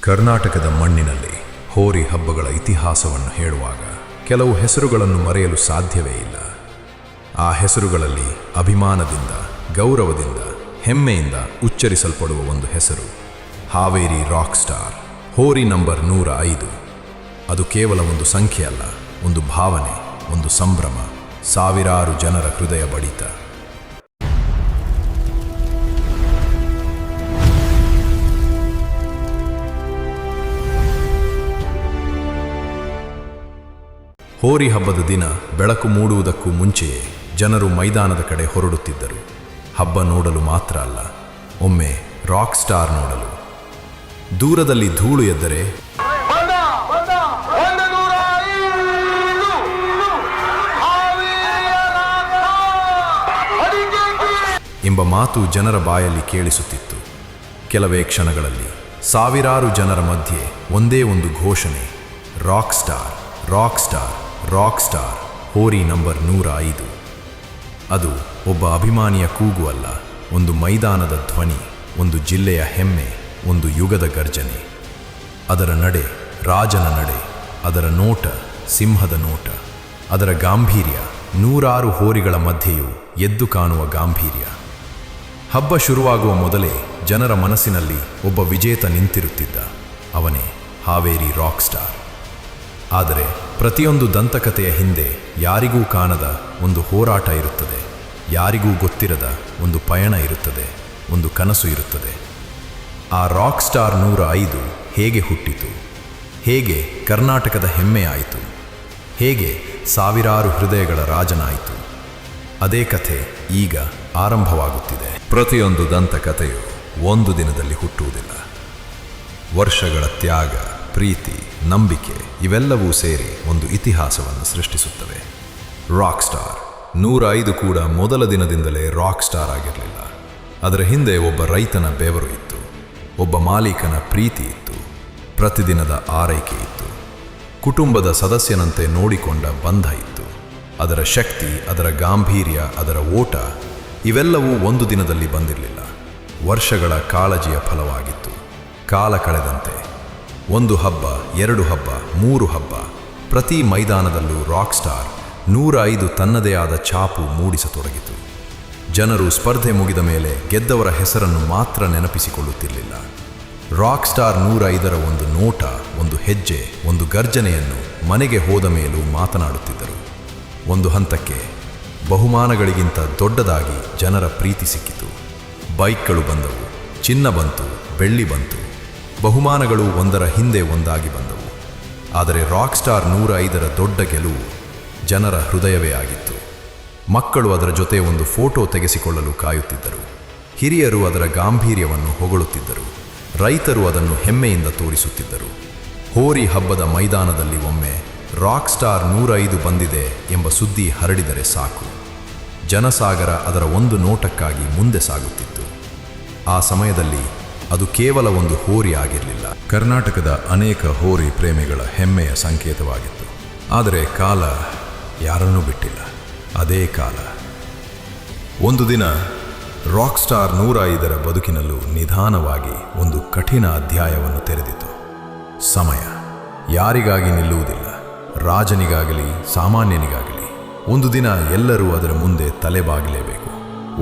ಕರ್ನಾಟಕದ ಮಣ್ಣಿನಲ್ಲಿ ಹೋರಿ ಹಬ್ಬಗಳ ಇತಿಹಾಸವನ್ನು ಹೇಳುವಾಗ ಕೆಲವು ಹೆಸರುಗಳನ್ನು ಮರೆಯಲು ಸಾಧ್ಯವೇ ಇಲ್ಲ. ಆ ಹೆಸರುಗಳಲ್ಲಿ ಅಭಿಮಾನದಿಂದ, ಗೌರವದಿಂದ, ಹೆಮ್ಮೆಯಿಂದ ಉಚ್ಚರಿಸಲ್ಪಡುವ ಒಂದು ಹೆಸರು ಹಾವೇರಿ ರಾಕ್ ಸ್ಟಾರ್ ಹೋರಿ ನಂಬರ್ 105. ಅದು ಕೇವಲ ಒಂದು ಸಂಖ್ಯೆ ಅಲ್ಲ, ಒಂದು ಭಾವನೆ, ಒಂದು ಸಂಭ್ರಮ, ಸಾವಿರಾರು ಜನರ ಹೃದಯ ಬಡಿತ. ಹೋರಿ ಹಬ್ಬದ ದಿನ ಬೆಳಕು ಮೂಡುವುದಕ್ಕೂ ಮುಂಚೆಯೇ ಜನರು ಮೈದಾನದ ಕಡೆ ಹೊರಡುತ್ತಿದ್ದರು. ಹಬ್ಬ ನೋಡಲು ಮಾತ್ರ ಅಲ್ಲ, ಒಮ್ಮೆ ರಾಕ್ ಸ್ಟಾರ್ ನೋಡಲು. ದೂರದಲ್ಲಿ ಧೂಳು ಎದ್ದರೆ ಎಂಬ ಮಾತು ಜನರ ಬಾಯಲ್ಲಿ ಕೇಳಿಸುತ್ತಿತ್ತು. ಕೆಲವೇ ಕ್ಷಣಗಳಲ್ಲಿ ಸಾವಿರಾರು ಜನರ ಮಧ್ಯೆ ಒಂದೇ ಒಂದು ಘೋಷಣೆ, rock star, rock star, rock star ಹೋರಿ ನಂಬರ್ 105. ಅದು ಒಬ್ಬ ಅಭಿಮಾನಿಯ ಕೂಗು ಅಲ್ಲ, ಒಂದು ಮೈದಾನದ ಧ್ವನಿ, ಒಂದು ಜಿಲ್ಲೆಯ ಹೆಮ್ಮೆ, ಒಂದು ಯುಗದ ಗರ್ಜನೆ. ಅದರ ನಡೆ ರಾಜನ ನಡೆ, ಅದರ ನೋಟ ಸಿಂಹದ ನೋಟ, ಅದರ ಗಾಂಭೀರ್ಯ ನೂರಾರು ಹೋರಿಗಳ ಮಧ್ಯೆಯೂ ಎದ್ದು ಕಾಣುವ ಗಾಂಭೀರ್ಯ. ಹಬ್ಬ ಶುರುವಾಗುವ ಮೊದಲೇ ಜನರ ಮನಸ್ಸಿನಲ್ಲಿ ಒಬ್ಬ ವಿಜೇತ ನಿಂತಿರುತ್ತಿದ್ದ. ಅವನೇ ಹಾವೇರಿ ರಾಕ್ ಸ್ಟಾರ್. ಆದರೆ ಪ್ರತಿಯೊಂದು ದಂತಕಥೆಯ ಹಿಂದೆ ಯಾರಿಗೂ ಕಾಣದ ಒಂದು ಹೋರಾಟ ಇರುತ್ತದೆ, ಯಾರಿಗೂ ಗೊತ್ತಿರದ ಒಂದು ಪಯಣ ಇರುತ್ತದೆ, ಒಂದು ಕನಸು ಇರುತ್ತದೆ. ಆ ರಾಕ್ ಸ್ಟಾರ್ 105 ಹೇಗೆ ಹುಟ್ಟಿತು, ಹೇಗೆ ಕರ್ನಾಟಕದ ಹೆಮ್ಮೆಯಾಯಿತು, ಹೇಗೆ ಸಾವಿರಾರು ಹೃದಯಗಳ ರಾಜನಾಯಿತು, ಅದೇ ಕಥೆ ಈಗ ಆರಂಭವಾಗುತ್ತಿದೆ. ಪ್ರತಿಯೊಂದು ದಂತಕಥೆಯು ಒಂದು ದಿನದಲ್ಲಿ ಹುಟ್ಟುವುದಿಲ್ಲ. ವರ್ಷಗಳ ತ್ಯಾಗ, ಪ್ರೀತಿ, ನಂಬಿಕೆ ಇವೆಲ್ಲವೂ ಸೇರಿ ಒಂದು ಇತಿಹಾಸವನ್ನು ಸೃಷ್ಟಿಸುತ್ತವೆ. ರಾಕ್ ಸ್ಟಾರ್ 105 ಕೂಡ ಮೊದಲ ದಿನದಿಂದಲೇ ರಾಕ್ ಸ್ಟಾರ್ ಆಗಿರಲಿಲ್ಲ. ಅದರ ಹಿಂದೆ ಒಬ್ಬ ರೈತನ ಬೆವರು ಇತ್ತು, ಒಬ್ಬ ಮಾಲೀಕನ ಪ್ರೀತಿ ಇತ್ತು, ಪ್ರತಿದಿನದ ಆರೈಕೆ ಇತ್ತು, ಕುಟುಂಬದ ಸದಸ್ಯನಂತೆ ನೋಡಿಕೊಂಡ ಬಂಧ ಇತ್ತು. ಅದರ ಶಕ್ತಿ, ಅದರ ಗಾಂಭೀರ್ಯ, ಅದರ ಓಟ ಇವೆಲ್ಲವೂ ಒಂದು ದಿನದಲ್ಲಿ ಬಂದಿರಲಿಲ್ಲ. ವರ್ಷಗಳ ಕಾಳಜಿಯ ಫಲವಾಗಿತ್ತು. ಕಾಲ ಕಳೆದಂತೆ ಒಂದು ಹಬ್ಬ, 2 ಹಬ್ಬ, 3 ಹಬ್ಬ, ಪ್ರತಿ ಮೈದಾನದಲ್ಲೂ ರಾಕ್ ಸ್ಟಾರ್ 105 ತನ್ನದೇ ಆದ ಛಾಪು ಮೂಡಿಸತೊಡಗಿತು. ಜನರು ಸ್ಪರ್ಧೆ ಮುಗಿದ ಮೇಲೆ ಗೆದ್ದವರ ಹೆಸರನ್ನು ಮಾತ್ರ ನೆನಪಿಸಿಕೊಳ್ಳುತ್ತಿರಲಿಲ್ಲ. ರಾಕ್ ಸ್ಟಾರ್ 105ರ ಒಂದು ನೋಟ, ಒಂದು ಹೆಜ್ಜೆ, ಒಂದು ಗರ್ಜನೆಯನ್ನು ಮನೆಗೆ ಹೋದ ಮೇಲೂ ಮಾತನಾಡುತ್ತಿದ್ದರು. ಒಂದು ಹಂತಕ್ಕೆ ಬಹುಮಾನಗಳಿಗಿಂತ ದೊಡ್ಡದಾಗಿ ಜನರ ಪ್ರೀತಿ ಸಿಕ್ಕಿತು. ಬೈಕ್ಗಳು ಬಂದವು, ಚಿನ್ನ ಬಂತು, ಬೆಳ್ಳಿ ಬಂತು, ಬಹುಮಾನಗಳು ಒಂದರ ಹಿಂದೆ ಒಂದಾಗಿ ಬಂದವು. ಆದರೆ ರಾಕ್ ಸ್ಟಾರ್ 105ರ ದೊಡ್ಡ ಗೆಲುವು ಜನರ ಹೃದಯವೇ ಆಗಿತ್ತು. ಮಕ್ಕಳು ಅದರ ಜೊತೆ ಒಂದು ಫೋಟೋ ತೆಗೆಸಿಕೊಳ್ಳಲು ಕಾಯುತ್ತಿದ್ದರು. ಹಿರಿಯರು ಅದರ ಗಾಂಭೀರ್ಯವನ್ನು ಹೊಗಳುತ್ತಿದ್ದರು. ರೈತರು ಅದನ್ನು ಹೆಮ್ಮೆಯಿಂದ ತೋರಿಸುತ್ತಿದ್ದರು. ಹೋರಿ ಹಬ್ಬದ ಮೈದಾನದಲ್ಲಿ ಒಮ್ಮೆ ರಾಕ್ ಸ್ಟಾರ್ 105 ಬಂದಿದೆ ಎಂಬ ಸುದ್ದಿ ಹರಡಿದರೆ ಸಾಕು, ಜನಸಾಗರ ಅದರ ಒಂದು ನೋಟಕ್ಕಾಗಿ ಮುಂದೆ ಸಾಗುತ್ತಿತ್ತು. ಆ ಸಮಯದಲ್ಲಿ ಅದು ಕೇವಲ ಒಂದು ಹೋರಿ ಆಗಿರಲಿಲ್ಲ, ಕರ್ನಾಟಕದ ಅನೇಕ ಹೋರಿ ಪ್ರೇಮಿಗಳ ಹೆಮ್ಮೆಯ ಸಂಕೇತವಾಗಿತ್ತು. ಆದರೆ ಕಾಲ ಯಾರನ್ನೂ ಬಿಟ್ಟಿಲ್ಲ. ಅದೇ ಕಾಲ ಒಂದು ದಿನ ರಾಕ್ ಸ್ಟಾರ್ 105ರ ಬದುಕಿನಲ್ಲೂ ನಿಧಾನವಾಗಿ ಒಂದು ಕಠಿಣ ಅಧ್ಯಾಯವನ್ನು ತೆರೆದಿತು. ಸಮಯ ಯಾರಿಗಾಗಿ ನಿಲ್ಲುವುದಿಲ್ಲ, ರಾಜನಿಗಾಗಲಿ ಸಾಮಾನ್ಯನಿಗಾಗಲಿ. ಒಂದು ದಿನ ಎಲ್ಲರೂ ಅದರ ಮುಂದೆ ತಲೆಬಾಗಲೇಬೇಕು.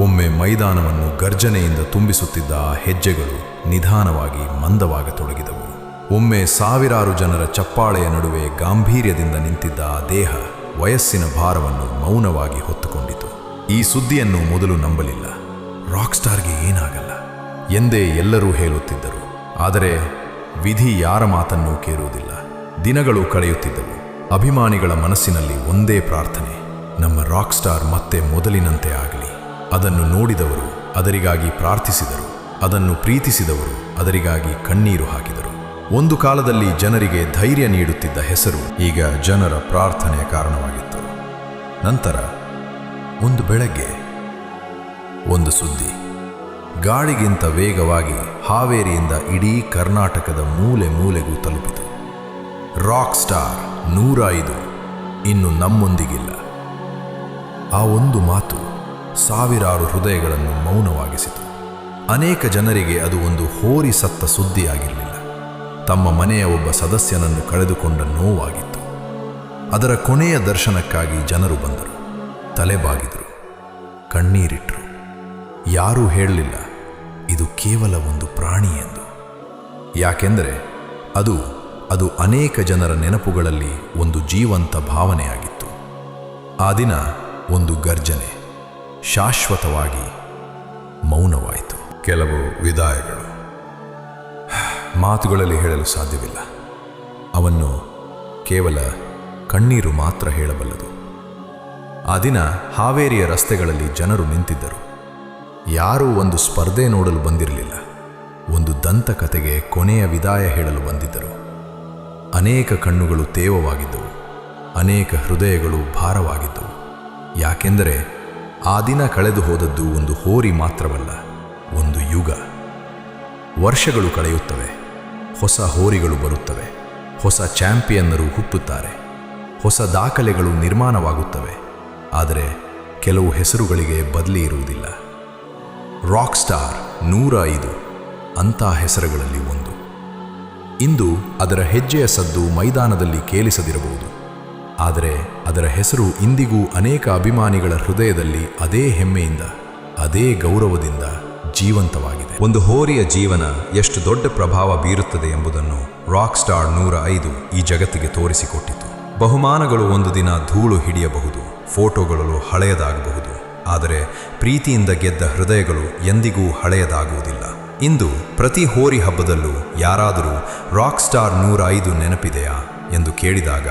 ಒಮ್ಮೆ ಮೈದಾನವನ್ನು ಗರ್ಜನೆಯಿಂದ ತುಂಬಿಸುತ್ತಿದ್ದ ಆ ಹೆಜ್ಜೆಗಳು ನಿಧಾನವಾಗಿ ಮಂದವಾಗತೊಡಗಿದವು. ಒಮ್ಮೆ ಸಾವಿರಾರು ಜನರ ಚಪ್ಪಾಳೆಯ ನಡುವೆ ಗಾಂಭೀರ್ಯದಿಂದ ನಿಂತಿದ್ದ ಆ ದೇಹ ವಯಸ್ಸಿನ ಭಾರವನ್ನು ಮೌನವಾಗಿ ಹೊತ್ತುಕೊಂಡಿತು. ಈ ಸುದ್ದಿಯನ್ನು ಮೊದಲು ನಂಬಲಿಲ್ಲ. ರಾಕ್ ಸ್ಟಾರ್ಗೆ ಏನಾಗಲ್ಲ ಎಂದೇ ಎಲ್ಲರೂ ಹೇಳುತ್ತಿದ್ದರು. ಆದರೆ ವಿಧಿ ಯಾರ ಮಾತನ್ನೂ ಕೇಳುವುದಿಲ್ಲ. ದಿನಗಳು ಕಳೆಯುತ್ತಿದ್ದವು. ಅಭಿಮಾನಿಗಳ ಮನಸ್ಸಿನಲ್ಲಿ ಒಂದೇ ಪ್ರಾರ್ಥನೆ, ನಮ್ಮ ರಾಕ್ ಸ್ಟಾರ್ ಮತ್ತೆ ಮೊದಲಿನಂತೆ ಆಗಲಿ. ಅದನ್ನು ನೋಡಿದವರು ಅದರಿಗಾಗಿ ಪ್ರಾರ್ಥಿಸಿದರು, ಅದನ್ನು ಪ್ರೀತಿಸಿದವರು ಅದರಿಗಾಗಿ ಕಣ್ಣೀರು ಹಾಕಿದರು. ಒಂದು ಕಾಲದಲ್ಲಿ ಜನರಿಗೆ ಧೈರ್ಯ ನೀಡುತ್ತಿದ್ದ ಹೆಸರು ಈಗ ಜನರ ಪ್ರಾರ್ಥನೆಯ ಕಾರಣವಾಗಿತ್ತು. ನಂತರ ಒಂದು ಬೆಳಗ್ಗೆ ಒಂದು ಸುದ್ದಿ ಗಾಳಿಗಿಂತ ವೇಗವಾಗಿ ಹಾವೇರಿಯಿಂದ ಇಡೀ ಕರ್ನಾಟಕದ ಮೂಲೆ ಮೂಲೆಗೂ ತಲುಪಿತು. ರಾಕ್ ಸ್ಟಾರ್ 105 ಇನ್ನು ನಮ್ಮೊಂದಿಗಿಲ್ಲ. ಆ ಒಂದು ಮಾತು ಸಾವಿರಾರು ಹೃದಯಗಳನ್ನು ಮೌನವಾಗಿಸಿತು. ಅನೇಕ ಜನರಿಗೆ ಅದು ಒಂದು ಹೋರಿ ಸತ್ತ ಸುದ್ದಿಯಾಗಿರಲಿಲ್ಲ, ತಮ್ಮ ಮನೆಯ ಒಬ್ಬ ಸದಸ್ಯನನ್ನು ಕಳೆದುಕೊಂಡ ನೋವಾಗಿತ್ತು. ಅದರ ಕೊನೆಯ ದರ್ಶನಕ್ಕಾಗಿ ಜನರು ಬಂದರು, ತಲೆಬಾಗಿದರು, ಕಣ್ಣೀರಿಟ್ಟರು. ಯಾರೂ ಹೇಳಲಿಲ್ಲ ಇದು ಕೇವಲ ಒಂದು ಪ್ರಾಣಿ ಎಂದು. ಯಾಕೆಂದರೆ ಅದು ಅನೇಕ ಜನರ ನೆನಪುಗಳಲ್ಲಿ ಒಂದು ಜೀವಂತ ಭಾವನೆಯಾಗಿತ್ತು. ಆ ದಿನ ಒಂದು ಗರ್ಜನೆ ಶಾಶ್ವತವಾಗಿ ಮೌನವಾಯಿತು. ಕೆಲವು ವಿದಾಯಗಳು ಮಾತುಗಳಲ್ಲಿ ಹೇಳಲು ಸಾಧ್ಯವಿಲ್ಲ. ಅವನ್ನು ಕೇವಲ ಕಣ್ಣೀರು ಮಾತ್ರ ಹೇಳಬಲ್ಲದು. ಆ ದಿನ ಹಾವೇರಿಯ ರಸ್ತೆಗಳಲ್ಲಿ ಜನರು ನಿಂತಿದ್ದರು. ಯಾರೂ ಒಂದು ಸ್ಪರ್ಧೆ ನೋಡಲು ಬಂದಿರಲಿಲ್ಲ. ಒಂದು ದಂತಕಥೆಗೆ ಕೊನೆಯ ವಿದಾಯ ಹೇಳಲು ಬಂದಿದ್ದರು. ಅನೇಕ ಕಣ್ಣುಗಳು ತೇವವಾಗಿದ್ದವು, ಅನೇಕ ಹೃದಯಗಳು ಭಾರವಾಗಿದ್ದವು. ಯಾಕೆಂದರೆ ಆ ದಿನ ಕಳೆದು ಹೋದದ್ದು ಒಂದು ಹೋರಿ ಮಾತ್ರವಲ್ಲ, ಒಂದು ಯುಗ. ವರ್ಷಗಳು ಕಳೆಯುತ್ತವೆ, ಹೊಸ ಹೋರಿಗಳು ಬರುತ್ತವೆ, ಹೊಸ ಚಾಂಪಿಯನ್ನರು ಹುಟ್ಟುತ್ತಾರೆ, ಹೊಸ ದಾಖಲೆಗಳು ನಿರ್ಮಾಣವಾಗುತ್ತವೆ. ಆದರೆ ಕೆಲವು ಹೆಸರುಗಳಿಗೆ ಬದಲಿ ಇರುವುದಿಲ್ಲ. ರಾಕ್ ಸ್ಟಾರ್ 105 ಅಂಥ ಹೆಸರುಗಳಲ್ಲಿ ಒಂದು. ಇಂದು ಅದರ ಹೆಜ್ಜೆಯ ಸದ್ದು ಮೈದಾನದಲ್ಲಿ ಕೇಳಿಸದಿರಬಹುದು, ಆದರೆ ಅದರ ಹೆಸರು ಇಂದಿಗೂ ಅನೇಕ ಅಭಿಮಾನಿಗಳ ಹೃದಯದಲ್ಲಿ ಅದೇ ಹೆಮ್ಮೆಯಿಂದ, ಅದೇ ಗೌರವದಿಂದ ಜೀವಂತವಾಗಿದೆ. ಒಂದು ಹೋರಿಯ ಜೀವನ ಎಷ್ಟು ದೊಡ್ಡ ಪ್ರಭಾವ ಬೀರುತ್ತದೆ ಎಂಬುದನ್ನು ರಾಕ್ ಸ್ಟಾರ್ 105 ಈ ಜಗತ್ತಿಗೆ ತೋರಿಸಿಕೊಟ್ಟಿತು. ಬಹುಮಾನಗಳು ಒಂದು ದಿನ ಧೂಳು ಹಿಡಿಯಬಹುದು, ಫೋಟೋಗಳು ಹಳೆಯದಾಗಬಹುದು, ಆದರೆ ಪ್ರೀತಿಯಿಂದ ಗೆದ್ದ ಹೃದಯಗಳು ಎಂದಿಗೂ ಹಳೆಯದಾಗುವುದಿಲ್ಲ. ಇಂದು ಪ್ರತಿ ಹೋರಿ ಹಬ್ಬದಲ್ಲೂ ಯಾರಾದರೂ ರಾಕ್ ಸ್ಟಾರ್ 105 ನೆನಪಿದೆಯಾ ಎಂದು ಕೇಳಿದಾಗ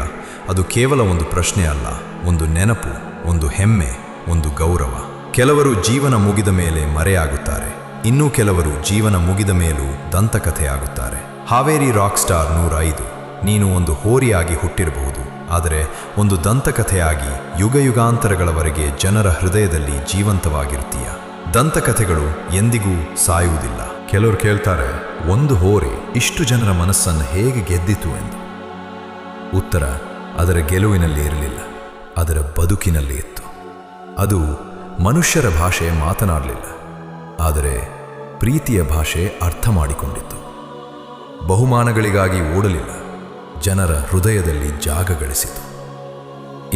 ಅದು ಕೇವಲ ಒಂದು ಪ್ರಶ್ನೆ ಅಲ್ಲ, ಒಂದು ನೆನಪು, ಒಂದು ಹೆಮ್ಮೆ, ಒಂದು ಗೌರವ. ಕೆಲವರು ಜೀವನ ಮುಗಿದ ಮೇಲೆ ಮರೆಯಾಗುತ್ತಾರೆ, ಇನ್ನೂ ಕೆಲವರು ಜೀವನ ಮುಗಿದ ಮೇಲೂ ದಂತಕಥೆಯಾಗುತ್ತಾರೆ. ಹಾವೇರಿ ರಾಕ್ ಸ್ಟಾರ್ 105, ನೀನು ಒಂದು ಹೋರಿಯಾಗಿ ಹುಟ್ಟಿರಬಹುದು, ಆದರೆ ಒಂದು ದಂತಕಥೆಯಾಗಿ ಯುಗಯುಗಾಂತರಗಳವರೆಗೆ ಜನರ ಹೃದಯದಲ್ಲಿ ಜೀವಂತವಾಗಿರುತ್ತೀಯ. ದಂತಕಥೆಗಳು ಎಂದಿಗೂ ಸಾಯುವುದಿಲ್ಲ. ಕೆಲವರು ಕೇಳ್ತಾರೆ, ಒಂದು ಹೋರಿ ಇಷ್ಟು ಜನರ ಮನಸ್ಸನ್ನು ಹೇಗೆ ಗೆದ್ದಿತು ಎಂದು. ಉತ್ತರ ಅದರ ಗೆಲುವಿನಲ್ಲಿ ಇರಲಿಲ್ಲ, ಅದರ ಬದುಕಿನಲ್ಲಿ ಇತ್ತು. ಅದು ಮನುಷ್ಯರ ಭಾಷೆ ಮಾತನಾಡಲಿಲ್ಲ, ಆದರೆ ಪ್ರೀತಿಯ ಭಾಷೆ ಅರ್ಥ ಮಾಡಿಕೊಂಡಿತ್ತು. ಬಹುಮಾನಗಳಿಗಾಗಿ ಓಡಲಿಲ್ಲ, ಜನರ ಹೃದಯದಲ್ಲಿ ಜಾಗ ಗಳಿಸಿತು.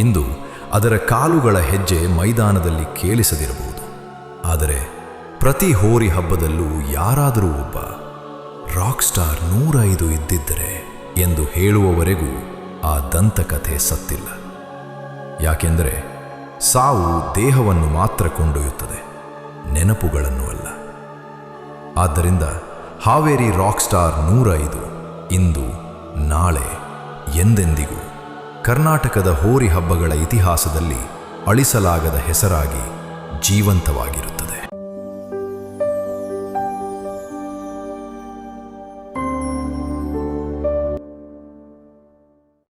ಇಂದು ಅದರ ಕಾಲುಗಳ ಹೆಜ್ಜೆ ಮೈದಾನದಲ್ಲಿ ಕೇಳಿಸದಿರಬಹುದು, ಆದರೆ ಪ್ರತಿ ಹೋರಿ ಹಬ್ಬದಲ್ಲೂ ಯಾರಾದರೂ ಒಬ್ಬ ರಾಕ್ ಸ್ಟಾರ್ 105 ಇದ್ದಿದ್ದರೆ ಎಂದು ಹೇಳುವವರೆಗೂ ಆ ದಂತಕಥೆ ಸತ್ತಿಲ್ಲ. ಯಾಕೆಂದರೆ ಸಾವು ದೇಹವನ್ನು ಮಾತ್ರ ಕೊಂಡೊಯ್ಯುತ್ತದೆ, ನೆನಪುಗಳನ್ನು ಅಲ್ಲ. ಆದ್ದರಿಂದ ಹಾವೇರಿ ರಾಕ್ ಸ್ಟಾರ್ 105 ಇಂದು, ನಾಳೆ, ಎಂದೆಂದಿಗೂ ಕರ್ನಾಟಕದ ಹೋರಿ ಹಬ್ಬಗಳ ಇತಿಹಾಸದಲ್ಲಿ ಅಳಿಸಲಾಗದ ಹೆಸರಾಗಿ ಜೀವಂತವಾಗಿರುತ್ತದೆ.